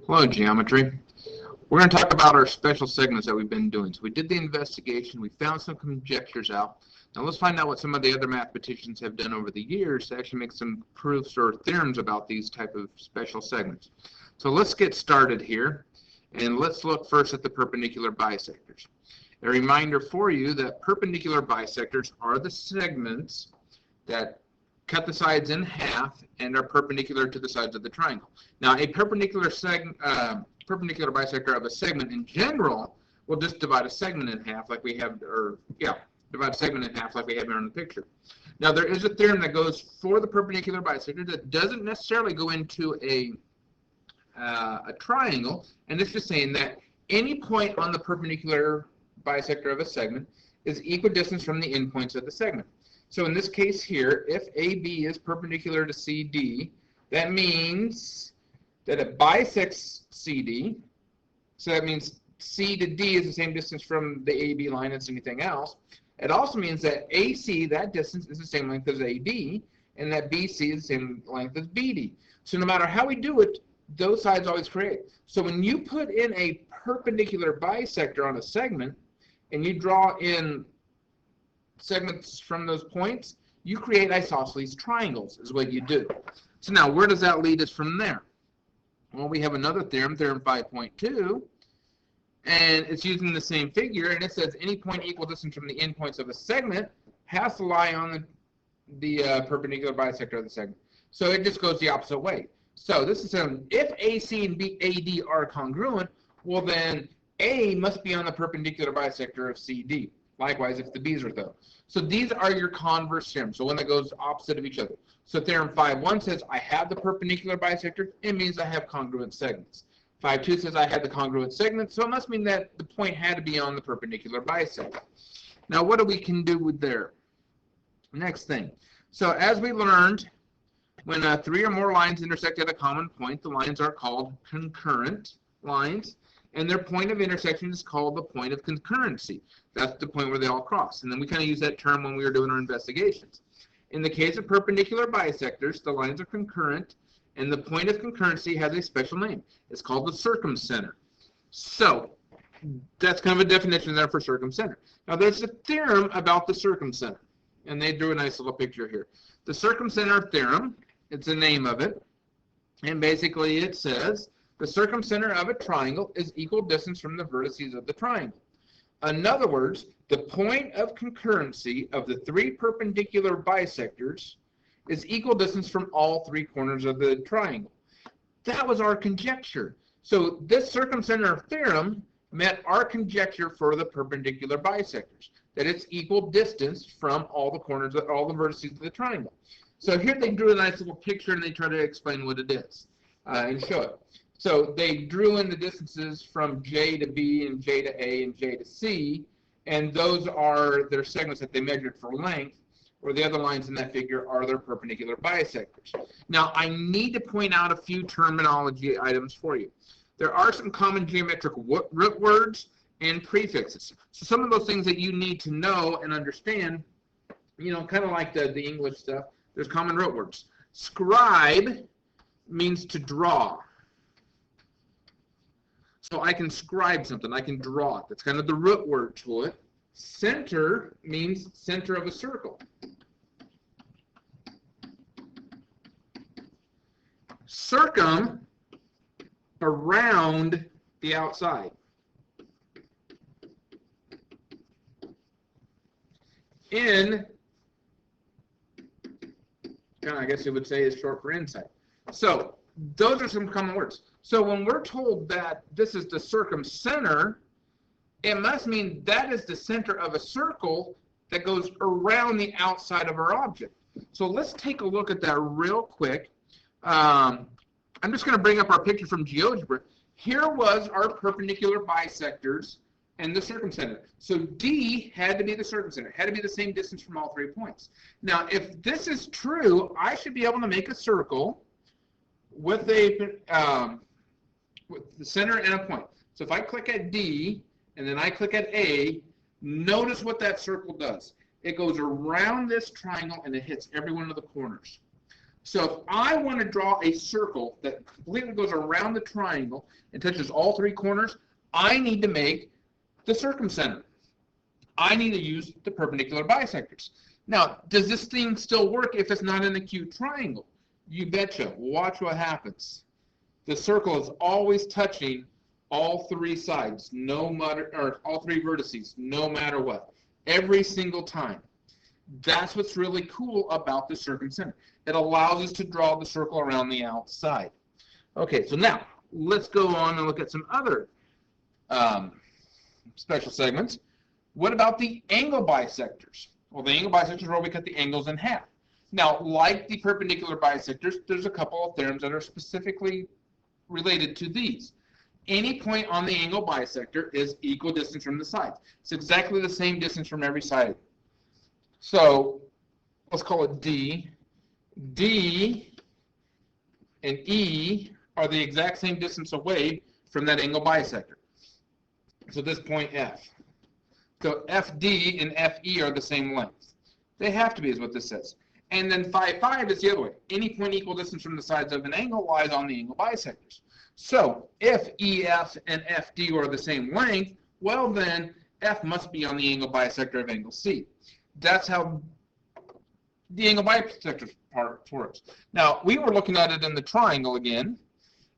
Hello, geometry. We're going to talk about our special segments that we've been doing. So we did the investigation, we found some conjectures out. Now let's find out what some of the other mathematicians have done over the years to actually make some proofs or theorems about these type of special segments. So let's get started here, and let's look first at the perpendicular bisectors. A reminder for you that perpendicular bisectors are the segments that cut the sides in half and are perpendicular to the sides of the triangle. Now, a perpendicular bisector of a segment in general will just divide a segment in half like we have, divide a segment in half like we have here in the picture. Now, there is a theorem that goes for the perpendicular bisector that doesn't necessarily go into a triangle, and it's just saying that any point on the perpendicular bisector of a segment is equidistant from the endpoints of the segment. So in this case here, if AB is perpendicular to CD, that means that it bisects CD. So that means C to D is the same distance from the AB line as anything else. It also means that AC, that distance, is the same length as AD, and that BC is the same length as BD. So no matter how we do it, those sides always create. So when you put in a perpendicular bisector on a segment, and you draw in segments from those points, you create isosceles triangles is what you do. So now where does that lead us from there? Well, we have another theorem, theorem 5.2, and it's using the same figure, and it says any point equidistant from the endpoints of a segment has to lie on the perpendicular bisector of the segment. So it just goes the opposite way. So this is saying if AC and AD are congruent, well then A must be on the perpendicular bisector of CD. Likewise, if the B's are though. So these are your converse theorems, so one that goes opposite of each other. So theorem 5.1 says I have the perpendicular bisector. It means I have congruent segments. 5.2 says I have the congruent segment, so it must mean that the point had to be on the perpendicular bisector. Now what we can do with there? Next thing. So as we learned, when three or more lines intersect at a common point, the lines are called concurrent lines. And their point of intersection is called the point of concurrency. That's the point where they all cross. And then we kind of use that term when we were doing our investigations. In the case of perpendicular bisectors, the lines are concurrent, and the point of concurrency has a special name. It's called the circumcenter. So that's kind of a definition there for circumcenter. Now there's a theorem about the circumcenter, and they drew a nice little picture here. The circumcenter theorem, it's the name of it, and basically it says the circumcenter of a triangle is equal distance from the vertices of the triangle. In other words, the point of concurrency of the three perpendicular bisectors is equal distance from all three corners of the triangle. That was our conjecture. So this circumcenter theorem met our conjecture for the perpendicular bisectors, that it's equal distance from all the corners, all the vertices of the triangle. So here they drew a nice little picture and they try to explain what it is and show it. So they drew in the distances from J to B and J to A and J to C, and those are their segments that they measured for length, or the other lines in that figure are their perpendicular bisectors. Now, I need to point out a few terminology items for you. There are some common geometric root words and prefixes. So some of those things that you need to know and understand, you know, kind of like the English stuff, there's common root words. Scribe means to draw. So I can scribe something, I can draw it. That's kind of the root word to it. Center means center of a circle. Circum, around the outside. In, I guess you would say is short for inside. So those are some common words. So when we're told that this is the circumcenter, it must mean that is the center of a circle that goes around the outside of our object. So let's take a look at that real quick. I'm just going to bring up our picture from GeoGebra. Here was our perpendicular bisectors and the circumcenter. So D had to be the circumcenter, had to be the same distance from all 3 points. Now, if this is true, I should be able to make a circle with with the center and a point. So if I click at D and then I click at A, notice what that circle does. It goes around this triangle and it hits every one of the corners. So if I want to draw a circle that completely goes around the triangle and touches all three corners, I need to make the circumcenter. I need to use the perpendicular bisectors. Now, does this thing still work if it's not an acute triangle? You betcha. Watch what happens. The circle is always touching all three sides, no matter, or all three vertices, no matter what, every single time. That's what's really cool about the circumcenter. It allows us to draw the circle around the outside. Okay, so now let's go on and look at some other special segments. What about the angle bisectors? Well, the angle bisectors are where we cut the angles in half. Now, like the perpendicular bisectors, there's a couple of theorems that are specifically related to these. Any point on the angle bisector is equal distance from the sides. It's exactly the same distance from every side. So let's call it D. D and E are the exact same distance away from that angle bisector. So this point F. So FD and FE are the same length. They have to be, is what this says. And then phi 5 is the other way. Any point equal distance from the sides of an angle lies on the angle bisectors. So if EF and FD are the same length, well then F must be on the angle bisector of angle C. That's how the angle bisector part works. Now, we were looking at it in the triangle again.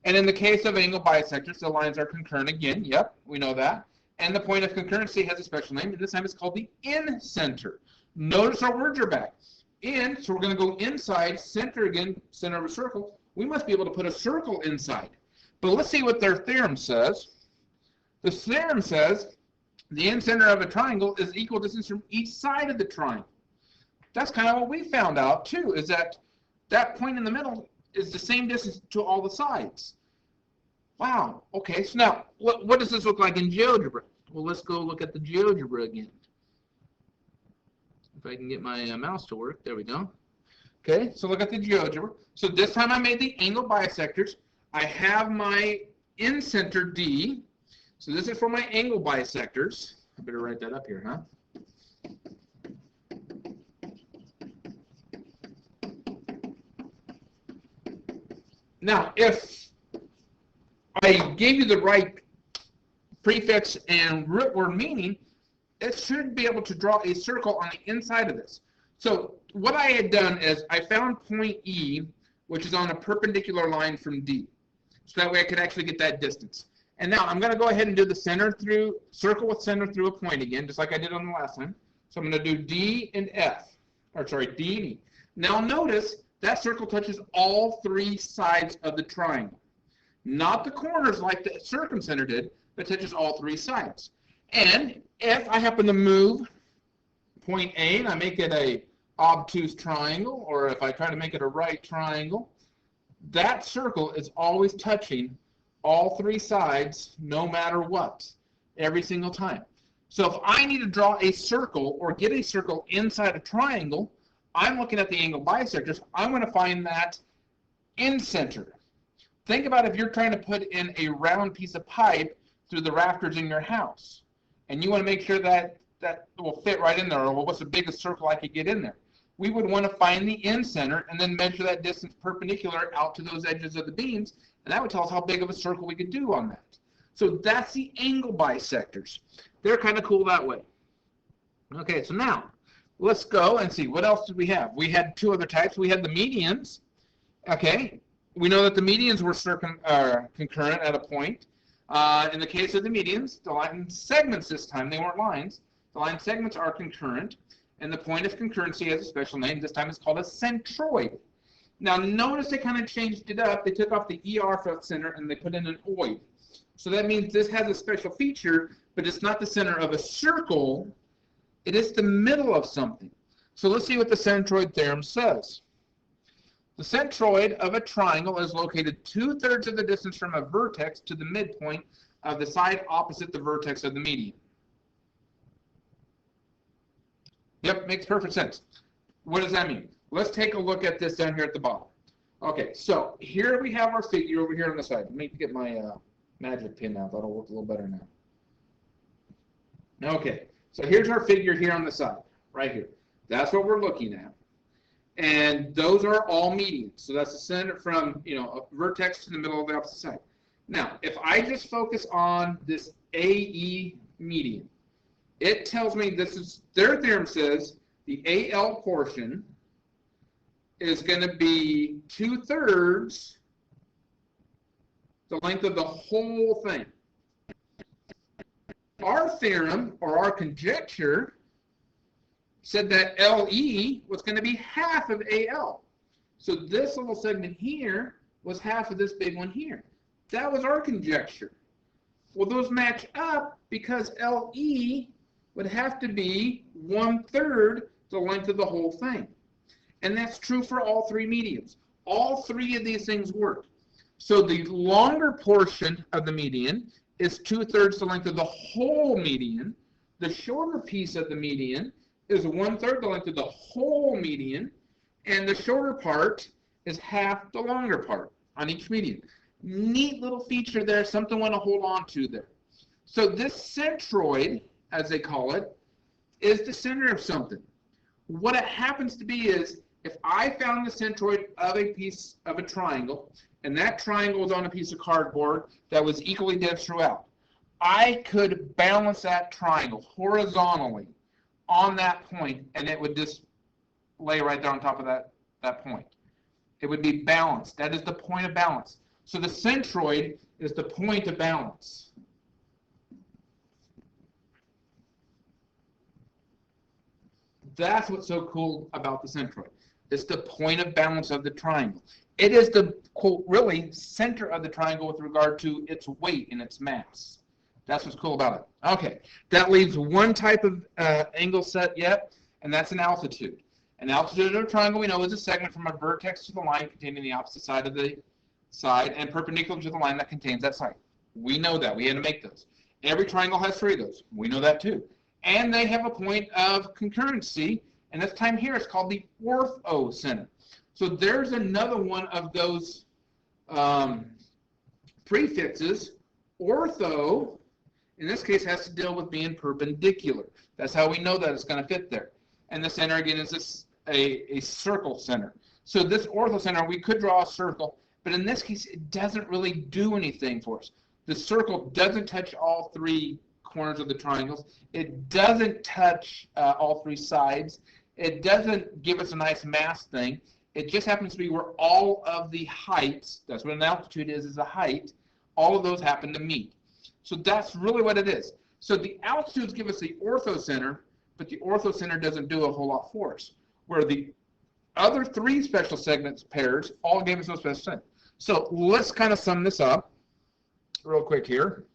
And in the case of angle bisectors, the lines are concurrent again. Yep, we know that. And the point of concurrency has a special name, and this time it's called the in-center. Notice our words are back. In, so we're going to go inside, center again, center of a circle. We must be able to put a circle inside. But let's see what their theorem says. The theorem says the in-center of a triangle is equal distance from each side of the triangle. That's kind of what we found out, too, is that that point in the middle is the same distance to all the sides. Wow. Okay, so now, what does this look like in GeoGebra? Well, let's go look at the GeoGebra again. If I can get my mouse to work. There we go. Okay, so look at the GeoGebra. So this time I made the angle bisectors. I have my in-center D. So this is for my angle bisectors. I better write that up here, huh? Now, if I gave you the right prefix and root word meaning, it should be able to draw a circle on the inside of this. So what I had done is I found point E, which is on a perpendicular line from D. So that way I could actually get that distance. And now I'm going to go ahead and do the circle with center through a point again, just like I did on the last time. So I'm going to do D and F, or sorry, D and E. Now notice that circle touches all three sides of the triangle. Not the corners like the circumcenter did, but touches all three sides. And if I happen to move point A and I make it a obtuse triangle, or if I try to make it a right triangle, that circle is always touching all three sides no matter what, every single time. So if I need to draw a circle or get a circle inside a triangle, I'm looking at the angle bisectors. I'm going to find that in-center. Think about if you're trying to put in a round piece of pipe through the rafters in your house, and you want to make sure that that will fit right in there, or well, what's the biggest circle I could get in there? We would want to find the in-center and then measure that distance perpendicular out to those edges of the beams, and that would tell us how big of a circle we could do on that. So that's the angle bisectors. They're kind of cool that way. Okay, so now let's go and see what else did we have. We had two other types. We had the medians. Okay, we know that the medians were concurrent at a point. In the case of the medians, the line segments this time, they weren't lines. The line segments are concurrent, and the point of concurrency has a special name. This time it's called a centroid. Now notice they kind of changed it up. They took off the ER for center and they put in an oid. So that means this has a special feature, but it's not the center of a circle. It is the middle of something. So let's see what the centroid theorem says. The centroid of a triangle is located 2/3 of the distance from a vertex to the midpoint of the side opposite the vertex of the median. Yep, makes perfect sense. What does that mean? Let's take a look at this down here at the bottom. Okay, so here we have our figure over here on the side. Let me get my magic pin out. That'll work a little better now. Okay, so here's our figure here on the side, right here. That's what we're looking at. And those are all medians. So that's the center from, a vertex to the middle of the opposite side. Now, if I just focus on this AE median, it tells me their theorem says the AL portion is going to be 2/3 the length of the whole thing. Our theorem, or our conjecture, said that LE was going to be half of AL. So this little segment here was half of this big one here. That was our conjecture. Well, those match up because LE would have to be 1/3 the length of the whole thing. And that's true for all three medians. All three of these things work. So the longer portion of the median is 2/3 the length of the whole median. The shorter piece of the median is 1/3 the length of the whole median. And the shorter part is half the longer part on each median. Neat little feature there, something I want to hold on to there. So this centroid, as they call it, is the center of something. What it happens to be is, if I found the centroid of a piece of a triangle, and that triangle was on a piece of cardboard that was equally dense throughout, I could balance that triangle horizontally on that point, and it would just lay right there on top of that point. It would be balanced. That is the point of balance. So the centroid is the point of balance. That's what's so cool about the centroid. It's the point of balance of the triangle. It is the, quote, really center of the triangle with regard to its weight and its mass. That's what's cool about it. Okay, that leaves one type of angle set yet, and that's an altitude. An altitude of a triangle, we know, is a segment from a vertex to the line containing the opposite side of the side and perpendicular to the line that contains that side. We know that. We had to make those. Every triangle has three of those. We know that too. And they have a point of concurrency, and this time here it's called the orthocenter. So there's another one of those prefixes. Ortho, in this case, has to deal with being perpendicular. That's how we know that it's going to fit there. And the center, again, is a circle center. So this orthocenter, we could draw a circle, but in this case, it doesn't really do anything for us. The circle doesn't touch all three corners of the triangles. It doesn't touch all three sides. It doesn't give us a nice mass thing. It just happens to be where all of the heights, that's what an altitude is a height, all of those happen to meet. So that's really what it is. So the altitudes give us the orthocenter, but the orthocenter doesn't do a whole lot for us, where the other three special segments pairs all gave us those special segments. So let's kind of sum this up real quick here.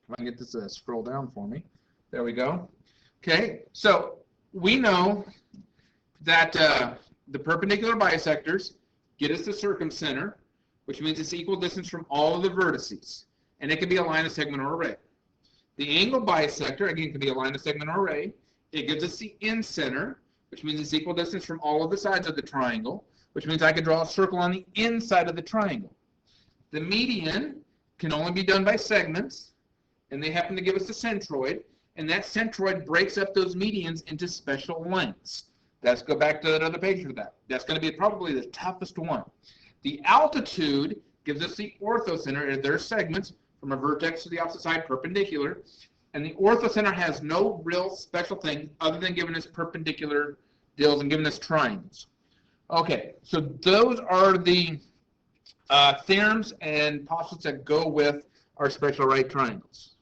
If I can get this to scroll down for me. There we go. Okay, so we know that the perpendicular bisectors get us the circumcenter, which means it's equal distance from all of the vertices. And it can be a line, a segment, or a ray. The angle bisector, again, can be a line, a segment, or a ray. It gives us the incenter, which means it's equal distance from all of the sides of the triangle, which means I can draw a circle on the inside of the triangle. The median can only be done by segments, and they happen to give us the centroid, and that centroid breaks up those medians into special lengths. Let's go back to that other page for that. That's going to be probably the toughest one. The altitude gives us the orthocenter. There are segments from a vertex to the opposite side perpendicular, and the orthocenter has no real special thing other than giving us perpendicular deals and giving us triangles. Okay, so those are the theorems and postulates that go with our special right triangles.